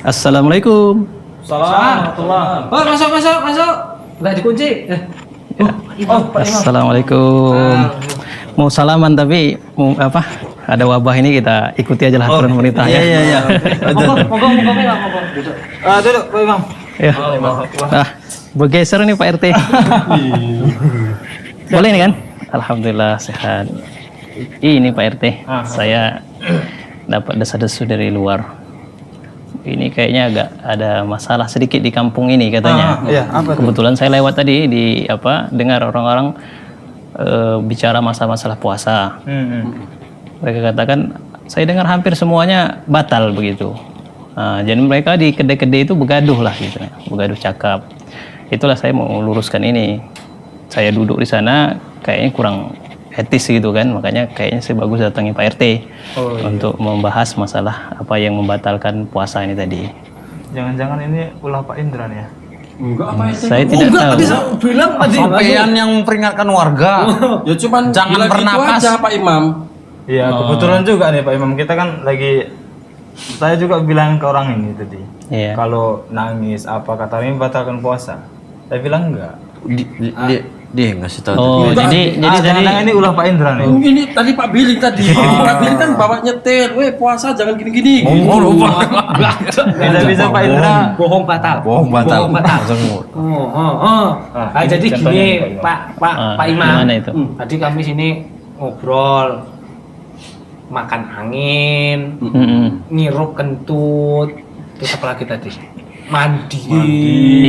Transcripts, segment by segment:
Assalamualaikum. Assalamualaikum. Oh, masuk. Nggak dikunci. Pak Imam. Assalamualaikum. Mau salaman tapi mau apa? Ada wabah ini kita ikuti aja lah aturan pemerintah. Iya. Monggo, duduk. Duduk, Pak Imam. Ya. Bergeser nih Pak RT. Boleh nih kan? Alhamdulillah sehat. Ini Pak RT, saya dapat desas-desus dari luar. Ini kayaknya agak ada masalah sedikit di kampung ini katanya. Kebetulan saya lewat tadi dengar orang-orang bicara masalah puasa. Mereka katakan, saya dengar hampir semuanya batal begitu. Jadi mereka di kedai-kedai itu begaduh lah gitu, begaduh cakap. Itulah saya mau luruskan ini. Saya duduk di sana kayaknya kurang etis gitu kan, makanya kayaknya saya bagus datangi Pak RT untuk membahas masalah apa yang membatalkan puasa ini tadi. Jangan-jangan ini ulah Pak Indra nih ya? Enggak apa itu? Saya tidak tahu. Tadi saya bilang tadi Sampean yang memperingatkan warga. ya cuman Jangan bilang bernapas. gitu aja Pak Imam. Iya, kebetulan juga nih Pak Imam, kita kan lagi, saya juga bilang ke orang ini tadi, Iya. kalau nangis apa kata ini batalkan puasa. Saya bilang enggak. Dia ngasih tahu. Oh, jadi jangan ini ulah Pak Indra nih. Ini tadi Pak Billy tadi. Pak Billy kan bawa nyetir. Weh, puasa jangan gini-gini. Bisa Pak Indra. Bohong batal. Jadi gini Pak Imam. Gimana itu? Tadi kami sini ngobrol, makan angin, ngirup kentut, terus apa lagi tadi? Mandi.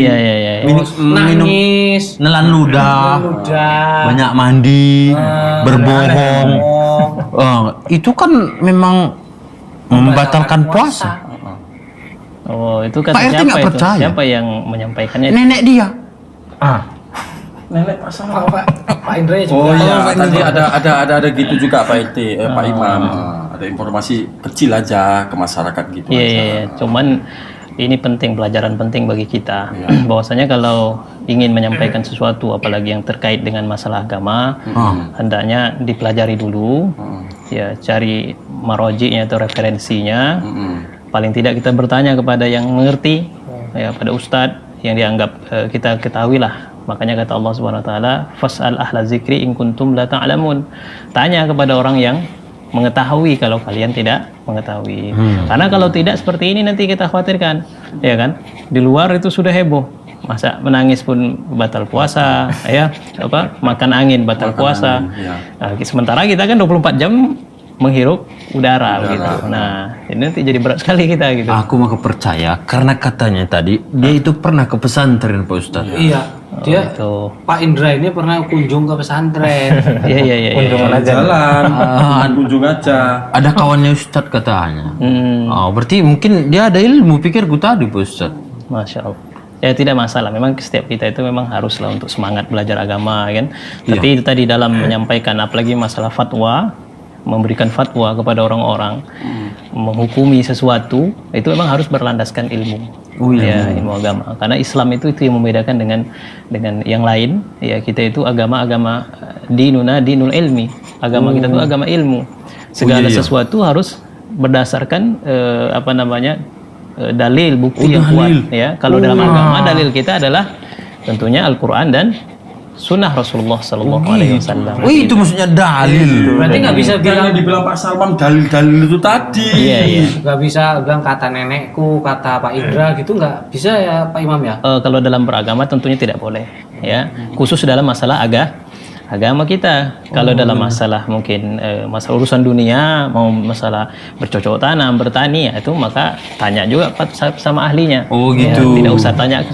Iya. Terus nangis, Nelan ludah, banyak mandi, berbohong. Itu kan memang membatalkan puasa. Oh, itu kata Pak RT siapa nggak itu? percaya. Siapa yang menyampaikannya? Nenek dia. Nenek pasang Pak Indra juga. Oh iya, tadi ada gitu juga Pak RT, Pak Imam. Ada informasi kecil aja ke masyarakat gitu. Iya. Cuman ini penting, pelajaran penting bagi kita. Bahwasanya kalau ingin menyampaikan sesuatu, apalagi yang terkait dengan masalah agama, hendaknya dipelajari dulu. Ya, cari maroji'nya atau referensinya. Paling tidak kita bertanya kepada yang mengerti, ya pada ustadz yang dianggap kita ketahui lah. Makanya kata Allah Subhanahu wa taala, fas'al ahla zikri in kuntum la ta'lamun. Tanya kepada orang yang mengetahui kalau kalian tidak mengetahui. Karena kalau tidak seperti ini nanti kita khawatirkan, ya kan? Di luar itu sudah heboh. Masa menangis pun batal puasa, ya, makan angin batal puasa. Nah, sementara kita kan 24 jam menghirup udara gitu. Nah, ini nanti jadi berat sekali kita gitu. Aku maka percaya karena katanya tadi dia itu pernah ke pesantren Pak Ustadz. Iya, dia Itu. Pak Indra ini pernah kunjung ke pesantren. Iya. Kunjungan aja. Jalan, kunjung aja. Ada kawannya Ustadz katanya. Oh, berarti mungkin dia ada ilmu, pikirku tadi Pak Ustadz. Masya Allah. Ya tidak masalah. Memang setiap kita itu memang haruslah untuk semangat belajar agama, kan. Tapi itu tadi dalam menyampaikan, apalagi masalah fatwa, memberikan fatwa kepada orang-orang, menghukumi sesuatu, itu memang harus berlandaskan ilmu. Ya, ilmu agama. Karena Islam itu yang membedakan dengan yang lain. Ya, kita itu agama dinuna dinul ilmi. Agama kita itu agama ilmu. Segala sesuatu harus berdasarkan dalil, bukti yang kuat. Ya, kalau dalam agama dalil kita adalah tentunya Al-Quran dan Sunnah Rasulullah Sallallahu Alaihi Wasallam. Itu maksudnya dalil. Berarti nggak bisa bilang, Dibilang Pak Salman dalil-dalil itu tadi. Iya. nggak bisa bilang kata nenekku, kata Pak Indra gitu, nggak bisa ya Pak Imam ya? Kalau dalam beragama tentunya tidak boleh, ya. Khusus dalam masalah agama kita. Kalau dalam masalah mungkin masalah urusan dunia, mau masalah bercocok tanam, bertani, ya itu maka tanya juga sama ahlinya. Oh Ya, gitu. tidak usah tanya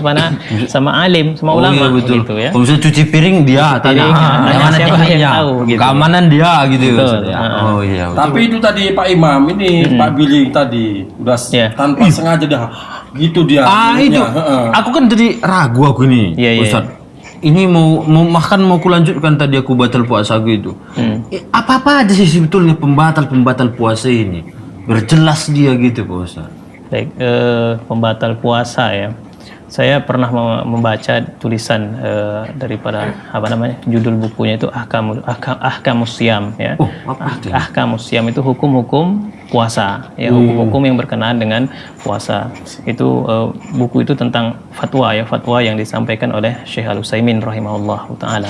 sama alim, sama ulama, betul. gitu ya. Kalau misalnya cuci piring dia tanya, tanya mana siapa yang tekniknya, tahu, gitu. keamanan dia gitu. Betul. maksudnya. Oh iya. Tapi itu tadi Pak Imam, ini Pak Billy tadi udah tanpa sengaja dah gitu dia. Itu. Aku kan tadi ragu aku ini, Iya. Ustaz. Ini mau kulanjutkan tadi aku batal puasa aku itu. Apa-apa aja sih sebetulnya pembatal puasa ini? Berjelas dia gitu Pak Ustaz. Baik, pembatal puasa ya. Saya pernah membaca tulisan daripada judul bukunya itu Ahkamus Syam ya. Oh, apa itu? Ahkamus Syam itu hukum-hukum puasa, ya hukum-hukum yang berkenaan dengan puasa. Itu buku itu tentang fatwa yang disampaikan oleh Syekh Al-Utsaimin rahimahullah taala.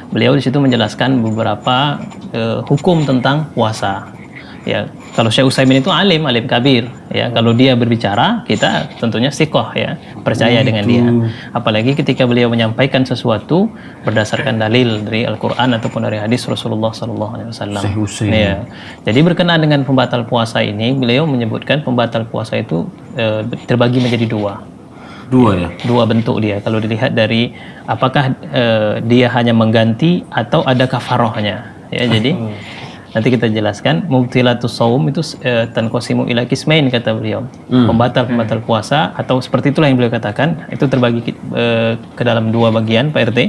Beliau di situ menjelaskan beberapa hukum tentang puasa. Ya, kalau Syekh Utsaimin itu alim kabir, ya. Kalau dia berbicara, kita tentunya siqah, ya, percaya dengan dia. Apalagi ketika beliau menyampaikan sesuatu berdasarkan dalil dari Al-Qur'an ataupun dari hadis Rasulullah sallallahu alaihi wasallam. Ya. Jadi berkenaan dengan pembatal puasa ini, beliau menyebutkan pembatal puasa itu terbagi menjadi dua. Dua bentuk dia. Kalau dilihat dari apakah dia hanya mengganti atau ada kafarohnya, ya. Jadi nanti kita jelaskan. Mubtilatus shaum itu tanqasimu ila qismain, kata beliau. Pembatal puasa, atau seperti itulah yang beliau katakan, itu terbagi ke dalam dua bagian, Pak RT.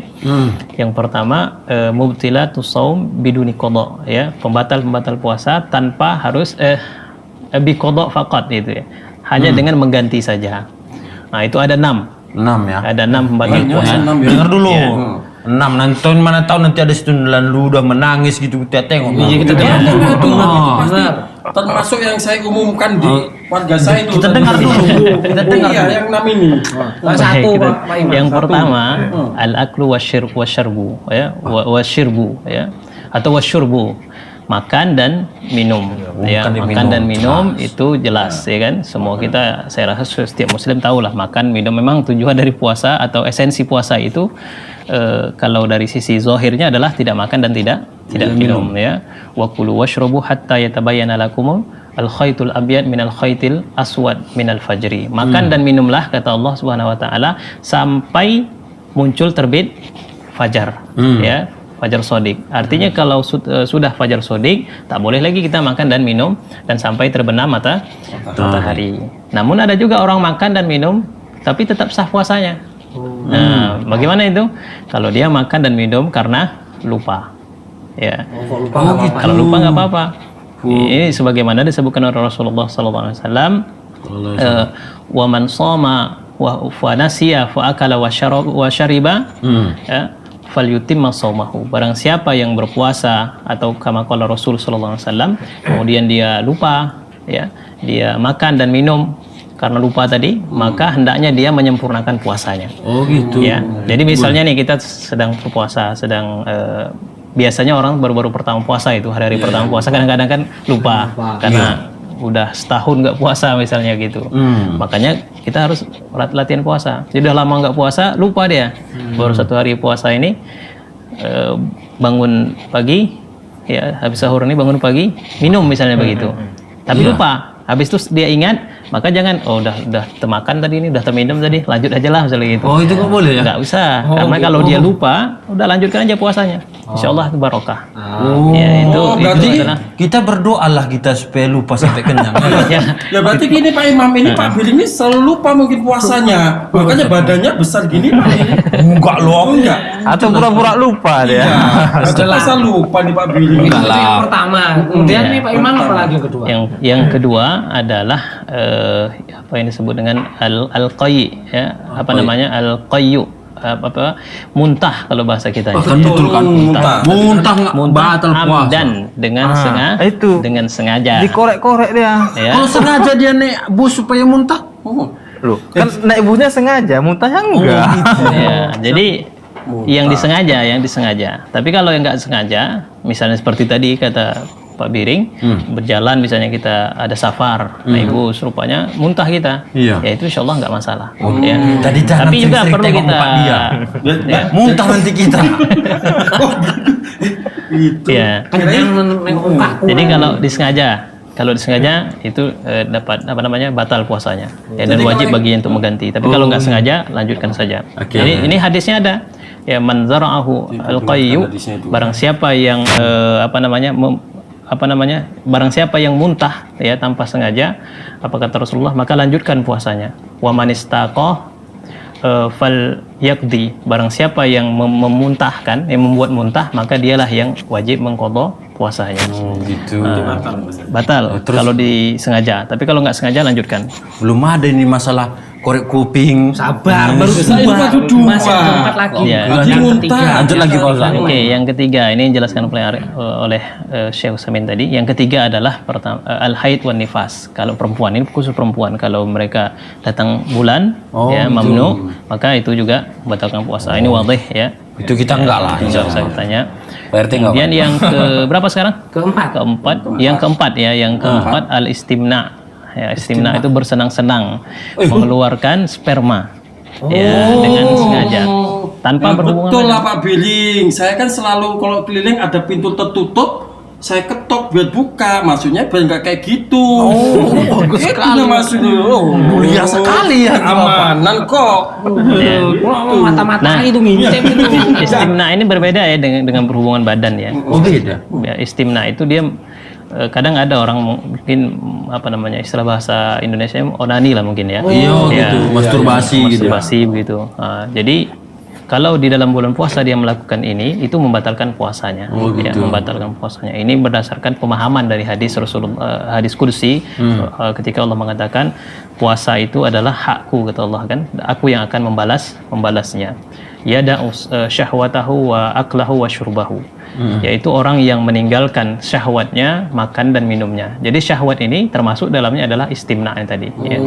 Yang pertama mubtilatus shaum biduni qada, ya, pembatal puasa tanpa harus bi qada faqat, gitu ya. Hanya dengan mengganti saja. Nah, itu ada 6 ya. Ada 6 pembatal puasa. Dengar dulu. 6 nanti mana tahu nanti ada setundalan lu udah menangis gitu, kita tengok. Iya, kita dengar tuh. Benar. Termasuk yang saya umumkan di warga saya itu. Kita dengar dulu. Kita dengar. Iya, yang 6 ini. Satu, Pak Imam. Yang pertama al-aklu wasyirbu, ya, wasyirbu, ya, atau wasyurbu, makan dan minum, ya. Makan dan minum itu jelas, ya kan, semua kita, saya rasa setiap muslim tahulah makan minum. Memang tujuan dari puasa atau esensi puasa itu kalau dari sisi zahirnya adalah tidak makan dan tidak minum, ya. Wa kulu washrabu hatta yatabayyana lakum al-khaytul abyad minal khaytil aswad minal fajri. Makan dan minumlah, kata Allah Subhanahu wa taala, sampai muncul terbit fajar, ya, fajar sodik. Artinya kalau sudah fajar sodik, tak boleh lagi kita makan dan minum dan sampai terbenam matahari. Namun ada juga orang makan dan minum tapi tetap sah puasanya. Nah, bagaimana itu? Kalau dia makan dan minum karena lupa, ya. Kalau lupa nggak apa-apa. Ini sebagaimana disebutkan oleh Rasulullah SAW, wa man shoma wa nasiya fa akala wa syariba, ya, falyutimma shaumahu. Barang siapa yang berpuasa, atau kama qala Rasul sallallahu alaihi wasallam, kemudian dia lupa, ya, dia makan dan minum karena lupa tadi, maka hendaknya dia menyempurnakan puasanya. Oh gitu. Ya. Jadi misalnya nih kita sedang berpuasa, biasanya orang baru-baru pertama puasa itu, hari-hari pertama puasa kadang-kadang kan lupa karena udah setahun nggak puasa misalnya gitu. Makanya kita harus latihan puasa. Jadi udah lama nggak puasa, lupa dia. Baru 1 hari puasa ini bangun pagi, ya, habis sahur ini bangun pagi, minum misalnya begitu. Tapi lupa. Habis itu dia ingat, maka jangan, udah termakan tadi ini, udah terminum tadi, lanjut aja lah misalnya gitu. Oh, itu nggak boleh ya? Nggak usah, karena kalau dia lupa, udah lanjutkan aja puasanya. Insya Allah itu barokah. Ya, itu adalah kita berdoa lah kita supaya lupa sampai kenyang. Ya berarti gini Pak Imam, ini Pak Bir ini selalu lupa mungkin puasanya, makanya badannya besar gini Pak ini. Enggak loh, enggak. Atau pura-pura lupa dia. Masa lupa nih Pak Bir ini. Itu yang pertama. Kemudian nih Pak Imam, apa lagi yang kedua? Yang kedua adalah apa yang disebut dengan al-qayy, ya, apa namanya, al-qayyu, apa muntah kalau bahasa kita. Betul kan, muntah batal puasa dan dengan dengan sengaja. Dikorek-korek dia. Ya. Kalau sengaja dia naik bus supaya muntah. Loh, kan naik busnya sengaja, muntahnya enggak. Ya, jadi yang disengaja. Tapi kalau yang nggak sengaja, misalnya seperti tadi kata Pak Biring, berjalan misalnya kita ada safar, naik bus, rupanya muntah kita, ya itu insya Allah nggak masalah. Ya. Tapi juga perlu kita ya, muntah nanti kita. Ya. Jadi kalau disengaja itu dapat batal puasanya, ya, dan wajib baginya untuk mengganti. Tapi kalau nggak sengaja, lanjutkan saja. Jadi ini hadisnya ada, ya, man zara'ahu al-qayyu, barang siapa yang barang siapa yang muntah, ya, tanpa sengaja, apa kata Rasulullah, maka lanjutkan puasanya. Wa man istaqah fal yaqdi, barang siapa yang memuntahkan, yang membuat muntah, maka dialah yang wajib mengqadha puasanya. Gitu. Batal kalau disengaja, tapi kalau nggak sengaja lanjutkan. Belum ada ini masalah korek kuping. Sabar, baru Saya kedua. baru dua. Masih ada 4 lagi. Iya. Yang ketiga. Lanjut lagi Pak Ustaz. Oke, yang ketiga ini dijelaskan oleh Syekh Utsaimin tadi. Yang ketiga adalah pertama al-haid wan nifas. Kalau perempuan ini khusus perempuan, kalau mereka datang bulan ya mamnu, maka itu juga membatalkan puasa. Ini wadih ya. Itu kita enggak lah. Tidak usah ditanya. Pak RT enggak. Kemudian yang ke berapa sekarang? Keempat. Yang keempat ya, yang keempat al-istimna. Ya, istimna itu bersenang-senang mengeluarkan sperma. Ya, dengan sengaja tanpa berhubungan Betul dengan- lah Pak Billing. Saya kan selalu kalau keliling ada pintu tertutup, saya ketok buat buka. Maksudnya biar nggak kayak gitu. bagus Itu sekali. maksudnya. Mulia sekali ya, Amanan kok. Mata-mata itu ngintip itu. Istimna ini berbeda ya dengan berhubungan badan ya. Oh beda. Ya, istimna itu dia kadang ada orang mungkin apa namanya istilah bahasa Indonesia onani lah mungkin ya. Iya Ya, gitu, masturbasi gitu. masturbasi begitu. Jadi kalau di dalam bulan puasa dia melakukan ini, itu membatalkan puasanya. Ya, membatalkan puasanya. Ini berdasarkan pemahaman dari hadis Rasulullah, hadis kursi, ketika Allah mengatakan puasa itu adalah hakku kata Allah kan, aku yang akan membalasnya. Yada'u syahwatahu wa aklahu wa syurbahu. Yaitu orang yang meninggalkan syahwatnya, makan dan minumnya. Jadi syahwat ini termasuk dalamnya adalah istimna yang tadi. Ya.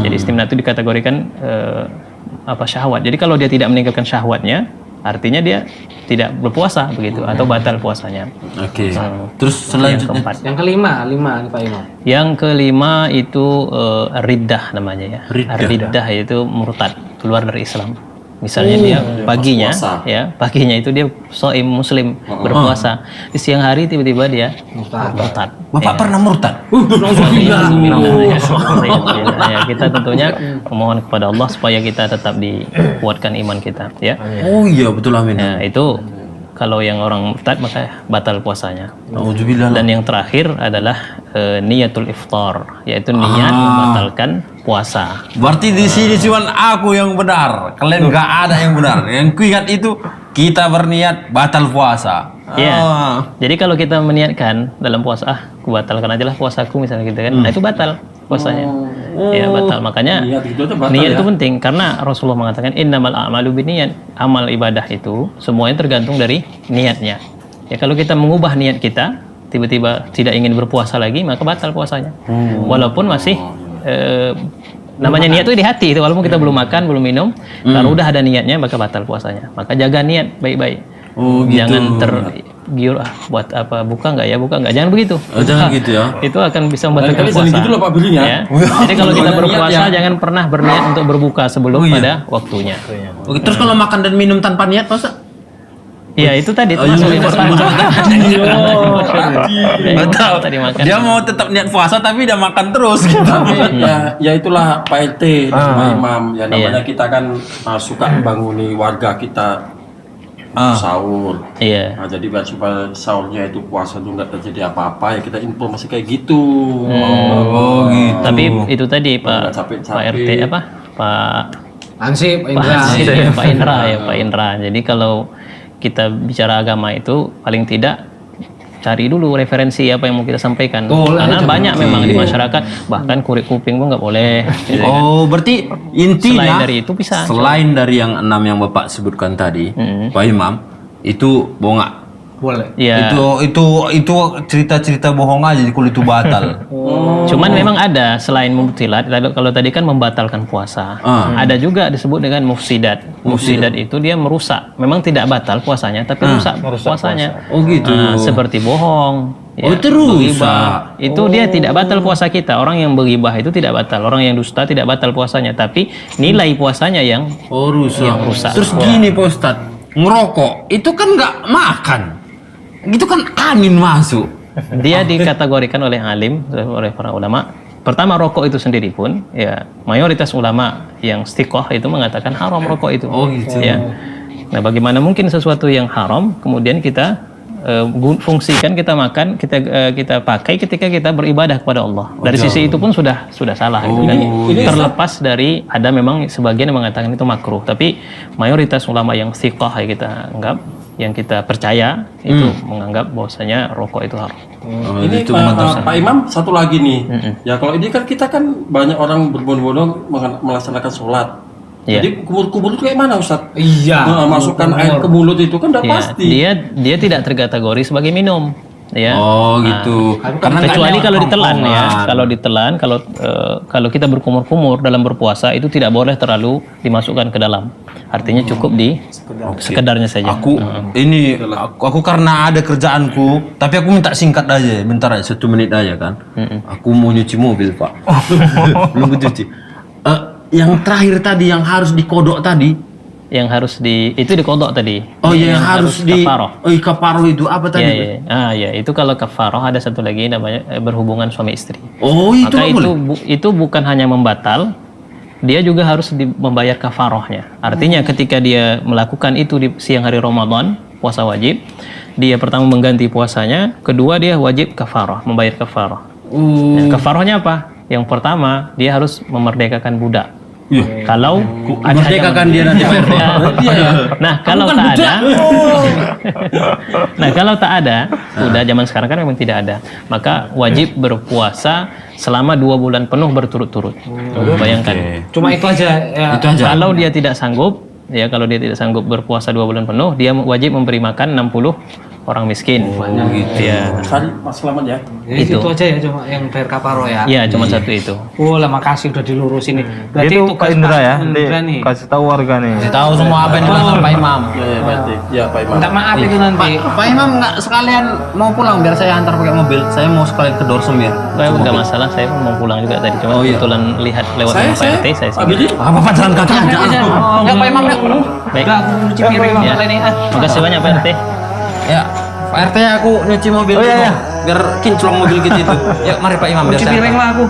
Jadi istimna itu dikategorikan syahwat. Jadi kalau dia tidak meninggalkan syahwatnya, artinya dia tidak berpuasa begitu atau batal puasanya. Oke. Terus Yang selanjutnya keempat. Yang kelima nih Pak Imam. Yang kelima itu riddah namanya ya. Riddah. Riddah itu murtad, keluar dari Islam. Misalnya dia paginya puasa. ya, paginya itu dia shaim muslim berpuasa. Di siang hari tiba-tiba dia murtad. Bapak pernah murtad? Ya, kita tentunya memohon kepada Allah supaya kita tetap dikuatkan iman kita ya. Oh iya betul amin. Ya, itu kalau yang orang murtad maka batal puasanya. Auzubillah. Dan yang terakhir adalah niyatul iftar, yaitu niat membatalkan puasa. Berarti di sini cuma aku yang benar. Kalian nggak ada yang benar. Yang kuingat itu kita berniat batal puasa. Ya. Jadi kalau kita meniatkan dalam puasa, aku batalkan aja lah puasaku misalnya gitu kan. Nah, itu batal puasanya. Ya, batal. Makanya Niat itu batal niat ya? itu penting karena Rasulullah mengatakan innamal a'malu binniyat. Amal ibadah itu semuanya tergantung dari niatnya. Ya, kalau kita mengubah niat kita, tiba-tiba tidak ingin berpuasa lagi, maka batal puasanya. Walaupun masih namanya niat itu di hati itu, walaupun kita belum makan, belum minum, kalau udah ada niatnya maka batal puasanya. Maka jaga niat baik-baik. Oh gitu. Jangan tergiur buat apa buka nggak, jangan begitu. Jangan gitu ya. Itu akan bisa membatalkan Kali puasa. jangan gitu loh Pak Billing ya. Ya. Jadi kalau kita Banyak berpuasa niat ya. jangan pernah berniat untuk berbuka sebelum pada waktunya. Oke, terus kalau makan dan minum tanpa niat masa? Iya itu tadi termasuk lima Betul. tadi makan. Dia mau tetap niat puasa tapi dia makan terus gitu. Tapi ya itulah Pak RT dan Pak Imam. Ya namanya kita kan suka membanguni warga kita sahur. Iya. Nah, jadi biar supaya sahurnya itu puasa itu nggak terjadi apa-apa ya kita informasi kayak gitu. Oh gitu. Tapi itu tadi Pak capek-capek. RT apa Pak Ansip, Pak Indra. Hansip, ya, Pak Indra ya Pak Indra. Jadi kalau kita bicara agama itu paling tidak cari dulu referensi apa yang mau kita sampaikan. Karena banyak memang di masyarakat bahkan kurik kuping pun nggak boleh. Gitu kan. Oh, berarti intinya Selain dari itu bisa. Selain dari yang 6 yang Bapak sebutkan tadi, Pak Imam, itu bohong. Boleh. Ya. Itu cerita-cerita bohong aja kalau itu batal. Cuman memang ada selain mubtilat, kalau tadi kan membatalkan puasa. Ada juga disebut dengan mufsidat. Mufsidat itu dia merusak. Memang tidak batal puasanya, tapi rusak puasanya. Oh gitu. Seperti bohong. Oh, itu rusak. berghibah. Itu dia tidak batal puasa kita. Orang yang berghibah itu tidak batal. Orang yang dusta tidak batal puasanya, tapi nilai puasanya yang rusak. rusak. Terus gini Pak Ustadz, ngerokok itu kan nggak makan. Itu kan angin masuk. dia dikategorikan oleh alim, oleh para ulama. Pertama rokok itu sendiri pun, ya mayoritas ulama yang istiqoh itu mengatakan haram rokok itu. Oh gitu. Ya. Nah, bagaimana mungkin sesuatu yang haram kemudian kita fungsikan kita makan, kita pakai ketika kita beribadah kepada Allah. Dari sisi itu pun sudah salah gitu kan. Terlepas dari ada memang sebagian yang mengatakan itu makruh, tapi mayoritas ulama yang thiqah ya kita anggap, yang kita percaya itu menganggap bahwasanya rokok itu haram. Ini Pak Imam satu lagi nih. Ya kalau ini kan kita kan banyak orang berbondong-bondong melaksanakan sholat. Iya. Jadi kubur-kubur itu kayak mana Ustaz? Iya. Masukkan air ke mulut itu kan udah Ya, pasti. dia tidak terkategori sebagai minum. Ya. Oh gitu. Karena kecuali kalau ditelan ya, kalau kita berkumur-kumur dalam berpuasa itu tidak boleh terlalu dimasukkan ke dalam. Artinya cukup di sekedarnya saja. Aku karena ada kerjaanku, tapi aku minta singkat aja, bentar aja 1 menit aja kan. Aku mau nyuci mobil Pak. Belum cuci. Yang terakhir tadi yang harus dikodok tadi. Yang harus itu dikodok tadi. Oh iya, yang harus di kafaroh. Oh, kafaroh itu apa tadi? Ya, itu kalau kafaroh ada satu lagi namanya berhubungan suami istri. Oh, itu Maka itu bukan hanya membatal, dia juga harus membayar kafarohnya. Artinya ketika dia melakukan itu di siang hari Ramadan, puasa wajib, dia pertama mengganti puasanya, kedua dia wajib kafaroh, membayar kafaroh. Kafarohnya apa? Yang pertama, dia harus memerdekakan budak. Kalau merdekakan dia nanti Pak RT. Nah, kalau tak ada, udah zaman sekarang kan memang tidak ada. Maka wajib berpuasa selama 2 bulan penuh berturut-turut. Bayangkan. Cuma itu aja ya. Kalau dia tidak sanggup, berpuasa 2 bulan penuh, dia wajib memberi makan 60 orang miskin. Gitu. Ya. Tadi Mas Selamat ya. Itu aja ya, cuma yang bayar kaparo ya. Iya, cuma satu itu. Oh lah, makasih udah dilurusin nih. Berarti Itu tugas Pak Indra ya, Indra nih. kasih tahu warga nih. Tahu semua apa yang dilakukan Pak Imam. Ya Pak Imam. Minta maaf itu nanti. Pak Imam nggak sekalian mau pulang biar saya antar pakai mobil. Saya mau sekalian ke Dorsem ya. Enggak masalah, saya mau pulang juga tadi. Cuma kebetulan lihat lewat Saya Pak RT, saya Pak Bidi. Apa jalan kaki aja? Enggak Pak Imam ya. Baik. Udah aku cuci piring Ya. masalah ini. Makasih banyak Pak RT. Ya. Pak RT aku nyuci mobil dulu. Biar kinclong mobil gitu itu. Yuk mari Pak Imam biar Cuci saya piring lah aku.